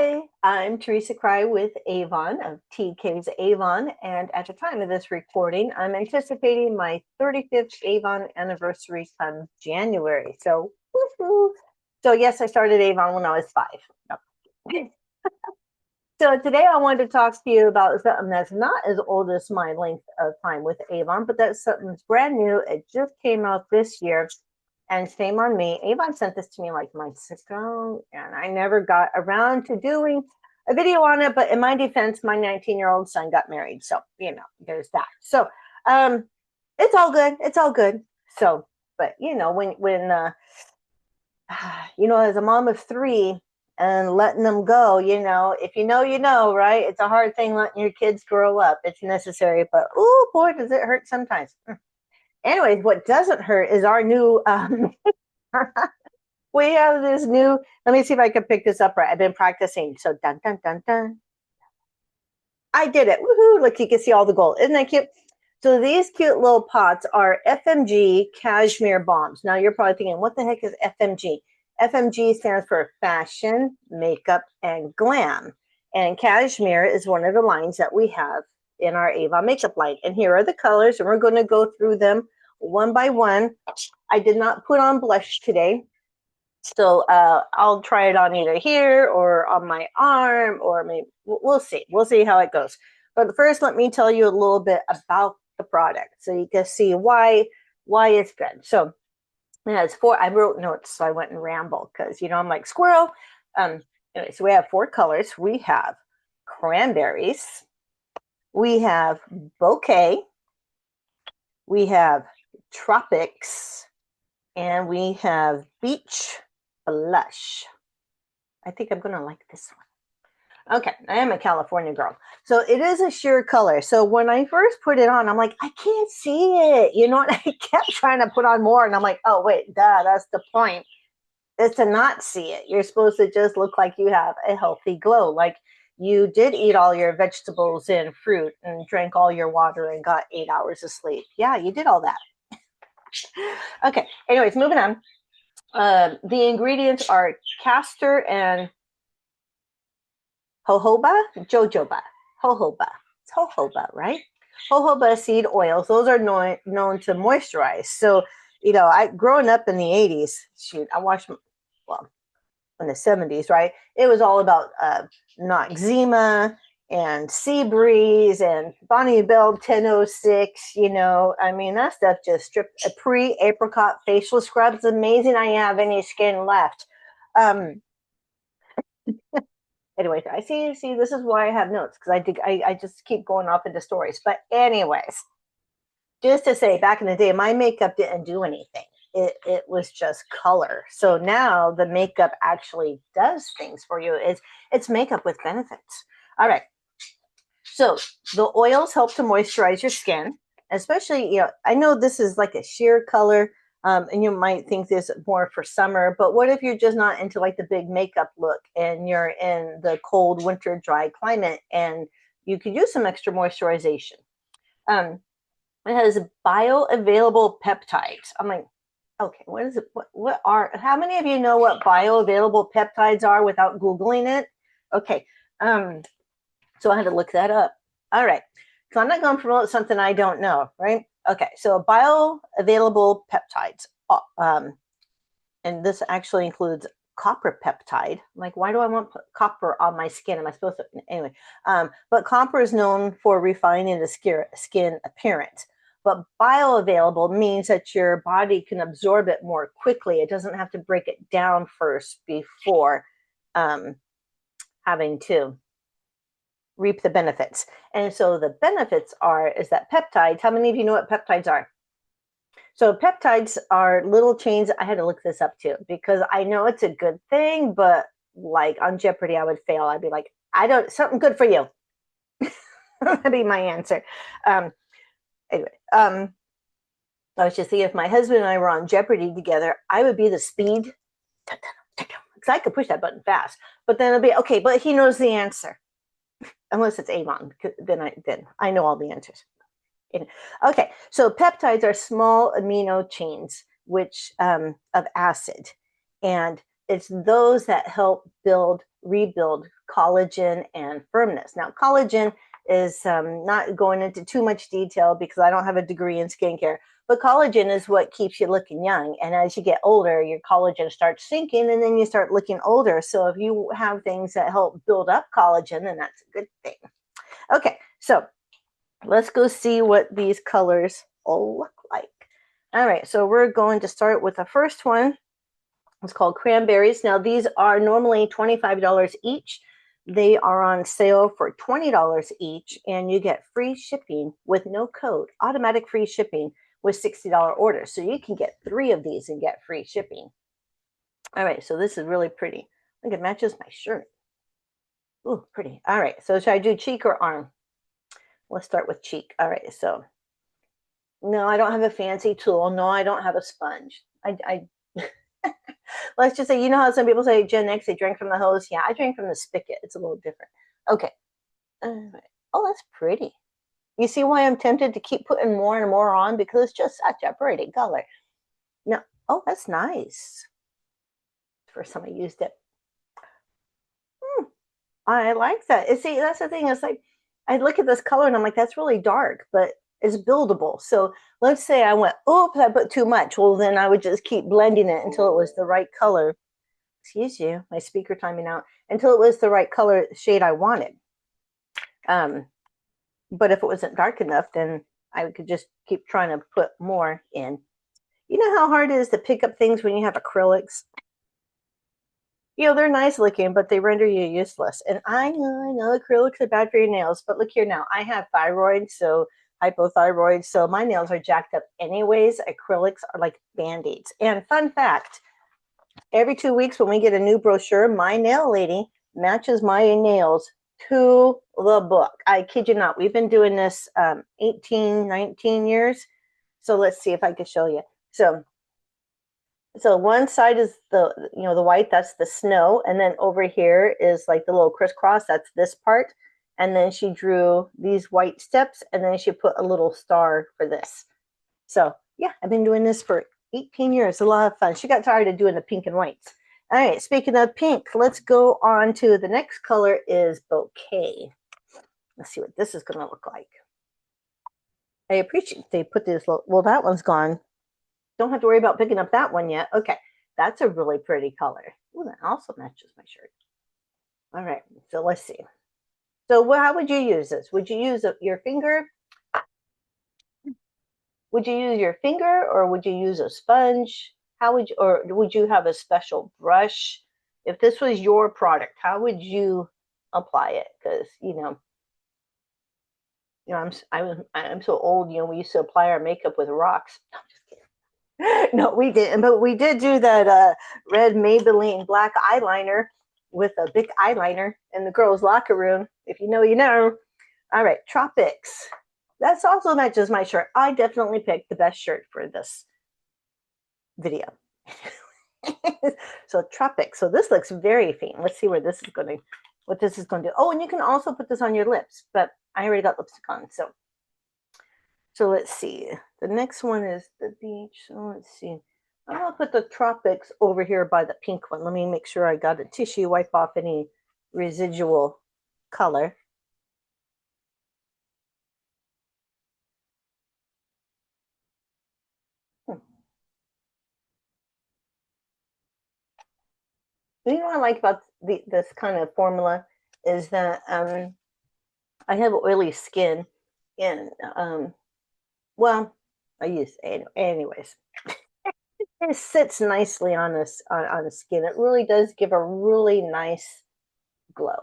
Hi, I'm Theresa Cry with Avon of TK's Avon, and at the time of this recording, I'm anticipating my 35th Avon anniversary come January. So, woohoo! So yes, I started Avon when I was 5. No. So today I wanted to talk to you about something that's not as old as my length of time with Avon, but that's something that's brand new. It just came out this year, and shame on me. Avon sent this to me like months ago, and I never got around to doing a video on it. But in my defense, my 19-year-old son got married, so there's that. So it's all good. It's all good. So, but when as a mom of 3 and letting them go, if you know, right? It's a hard thing letting your kids grow up. It's necessary, but oh boy, does it hurt sometimes. Anyways, what doesn't hurt is our new we have this new, let me see if I can pick this up right. I've been practicing. So dun dun dun dun. I did it. Woohoo. Look, you can see all the gold. Isn't that cute? So these cute little pots are FMG cashmere bombs. Now you're probably thinking, what the heck is FMG? FMG stands for fashion, makeup, and glam. And cashmere is one of the lines that we have in our Avon makeup line. And here are the colors, and we're going to go through them one by one. I did not put on blush today. So I'll try it on either here or on my arm, or maybe we'll see. We'll see how it goes. But first, let me tell you a little bit about the product so you can see why it's good. So it has 4. I wrote notes, so I went and ramble because I'm like squirrel. Anyway, so we have 4 colors. We have cranberries. We have bouquet. We have tropics, and we have beach blush. I think I'm gonna like this one. Okay, I am a California girl, so it is a sheer color. So when I first put it on, I'm like, I can't see it, and I kept trying to put on more, and I'm like, oh wait, that's the point, is to not see it. You're supposed to just look like you have a healthy glow, like you did eat all your vegetables and fruit and drank all your water and got 8 hours of sleep. Yeah, you did all that. Okay, anyways, moving on. The ingredients are castor and jojoba. It's jojoba, right? Jojoba seed oils. Those are known to moisturize. So, growing up in the 80s, I watched, in the 70s, right? It was all about Noxzema and Sea Breeze and Bonnie Bell 1006, that stuff just stripped. A pre-apricot facial scrub is amazing. I didn't have any skin left. Anyway, I see, this is why I have notes, because I just keep going off into stories. But anyways, just to say, back in the day, my makeup didn't do anything. It was just color. So now the makeup actually does things for you. It's makeup with benefits. All right. So the oils help to moisturize your skin, especially, I know this is like a sheer color, and you might think this is more for summer, but what if you're just not into like the big makeup look and you're in the cold winter dry climate and you could use some extra moisturization? It has bioavailable peptides. I'm like, okay, what is it? How many of you know what bioavailable peptides are without Googling it? Okay. So I had to look that up. All right. So I'm not going to promote something I don't know, right? Okay. So bioavailable peptides. And this actually includes copper peptide. Like, why do I want copper on my skin? Am I supposed to? Anyway. But copper is known for refining the skin appearance. But bioavailable means that your body can absorb it more quickly. It doesn't have to break it down first before having to reap the benefits. And so the benefits is that peptides, how many of you know what peptides are? So peptides are little chains. I had to look this up too, because I know it's a good thing, but like on Jeopardy, I would fail. I'd be like, something good for you. That'd be my answer. Anyway, I was just thinking, if my husband and I were on Jeopardy together, I would be the speed, because I could push that button fast, but then it'll be, okay, but he knows the answer. Unless it's Avon, then I know all the answers. Okay, so peptides are small amino chains of acid, and it's those that help rebuild collagen and firmness. Now, collagen is not going into too much detail because I don't have a degree in skincare, but collagen is what keeps you looking young. And as you get older, your collagen starts sinking and then you start looking older. So if you have things that help build up collagen, then that's a good thing. Okay, so let's go see what these colors all look like. All right, so we're going to start with the first one. It's called Cranberries. Now, these are normally $25 each. They are on sale for $20 each, and you get free shipping with no code, automatic free shipping with $60 orders. So you can get 3 of these and get free shipping. All right, so this is really pretty. I think it matches my shirt. Ooh, pretty. All right, so should I do cheek or arm? Let's start with cheek. All right, so no, I don't have a fancy tool. No, I don't have a sponge. I let's just say, you know how some people say Gen X, they drink from the hose? Yeah, I drink from the spigot. It's a little different. Okay. Oh, that's pretty. You see why I'm tempted to keep putting more and more on? Because it's just such a pretty color. No, oh, that's nice. First time I used it. I like that. See, that's the thing. It's like, I look at this color and I'm like, that's really dark, but it's buildable. So let's say I went, oops, I put too much. Well, then I would just keep blending it until it was the right color. Excuse you, my speaker timing out. Until it was the right color shade I wanted. But if it wasn't dark enough, then I could just keep trying to put more in. You know how hard it is to pick up things when you have acrylics? You know, they're nice looking, but they render you useless. And I know acrylics are bad for your nails, but look here now. I have thyroid, so hypothyroid, so my nails are jacked up anyways. Acrylics are like Band-Aids. And fun fact, every 2 weeks when we get a new brochure, my nail lady matches my nails to the book. I kid you not. We've been doing this 18, 19 years. So let's see if I can show you. So one side is the white, that's the snow, and then over here is like the little crisscross, that's this part. And then she drew these white steps, and then she put a little star for this. So yeah, I've been doing this for 18 years. A lot of fun. She got tired of doing the pink and whites. All right, speaking of pink, let's go on to the next color is Bouquet. Let's see what this is going to look like. I appreciate they put this, well, that one's gone. Don't have to worry about picking up that one yet. Okay, that's a really pretty color. Ooh, that also matches my shirt. All right, so let's see. So how would you use this? Would you use your finger? Would you use your finger or would you use a sponge? How would you, or would you have a special brush? If this was your product, how would you apply it? Because I'm so old. We used to apply our makeup with rocks. No, I'm just kidding. No, we didn't, but we did do that red Maybelline black eyeliner with a big eyeliner in the girls' locker room. If you know, you know. All right, Tropics. That's also matches my shirt. I definitely picked the best shirt for this video. So Tropics. So this looks very faint. Let's see what this is going to do. Oh, and you can also put this on your lips, but I already got lipstick on. So let's see. The next one is the beach. So let's see. I'm going to put the Tropics over here by the pink one. Let me make sure I got a tissue, wipe off any residual color. You know what I like about this kind of formula is that I have oily skin, and well, I use anyways. It sits nicely on this on the skin. It really does give a really nice glow.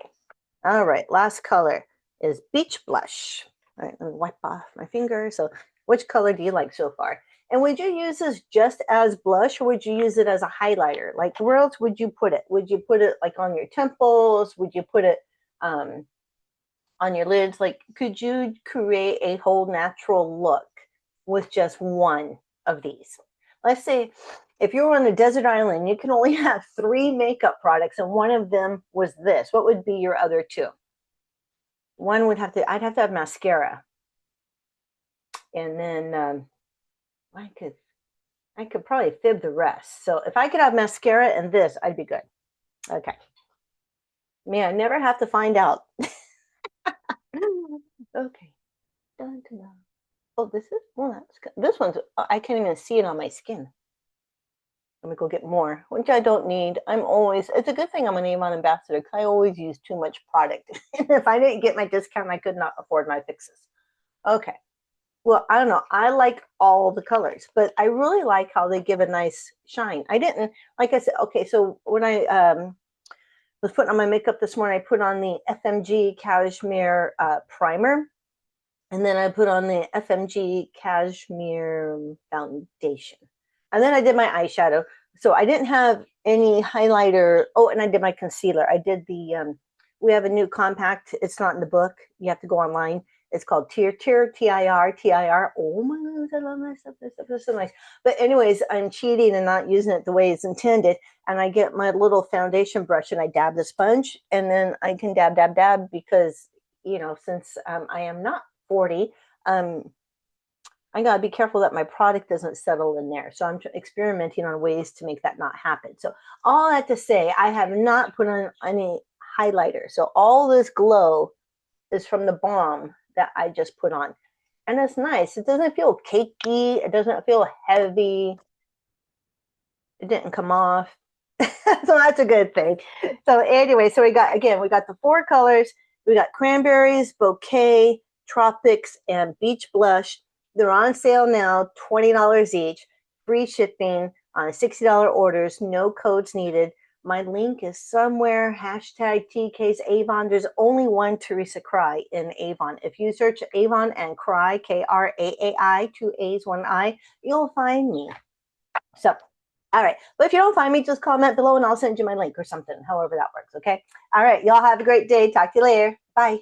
All right, last color is Beach Blush. All right, let me wipe off my finger. So, which color do you like so far? And would you use this just as blush, or would you use it as a highlighter? Like, where else would you put it? Would you put it like on your temples? Would you put it on your lids? Like, could you create a whole natural look with just one of these? Let's say if you were on a desert island, you can only have 3 makeup products, and one of them was this. What would be your other 2? One would I'd have to have mascara. And then I could I could probably fib the rest. So if I could have mascara and this, I'd be good. Okay. Man, I never have to find out. Okay. Dun, dun, dun. Oh, this is, well, that's good. This one's, I can't even see it on my skin. Let me go get more, which I don't need. I'm always, it's a good thing I'm an Avon ambassador because I always use too much product. If I didn't get my discount, I could not afford my fixes. Okay. Well, I don't know. I like all the colors, but I really like how they give a nice shine. I didn't, like I said, okay, so when I was putting on my makeup this morning, I put on the FMG Cashmere primer, and then I put on the FMG Cashmere foundation. And then I did my eyeshadow. So I didn't have any highlighter. Oh, and I did my concealer. I did the, we have a new compact. It's not in the book. You have to go online. It's called Tir, Tir, Tir. Oh my goodness, I love my stuff. This stuff is so nice. But anyways, I'm cheating and not using it the way it's intended. And I get my little foundation brush and I dab the sponge. And then I can dab, dab, dab because, you know, since I am not 40, I gotta be careful that my product doesn't settle in there. So I'm experimenting on ways to make that not happen. So all that to say, I have not put on any highlighter. So all this glow is from the balm that I just put on. And it's nice. It doesn't feel cakey. It doesn't feel heavy. It didn't come off. So that's a good thing. So anyway, so we got the 4 colors. We got cranberries, bouquet, tropics, and beach blush. They're on sale now, $20 each, free shipping on $60 orders, no codes needed. My link is somewhere, hashtag TK's Avon. There's only one Theresa Cry in Avon. If you search Avon and Cry, Kraai, 2 A's, 1 I, you'll find me. So, all right. But if you don't find me, just comment below and I'll send you my link or something, however that works, okay? All right. Y'all have a great day. Talk to you later. Bye.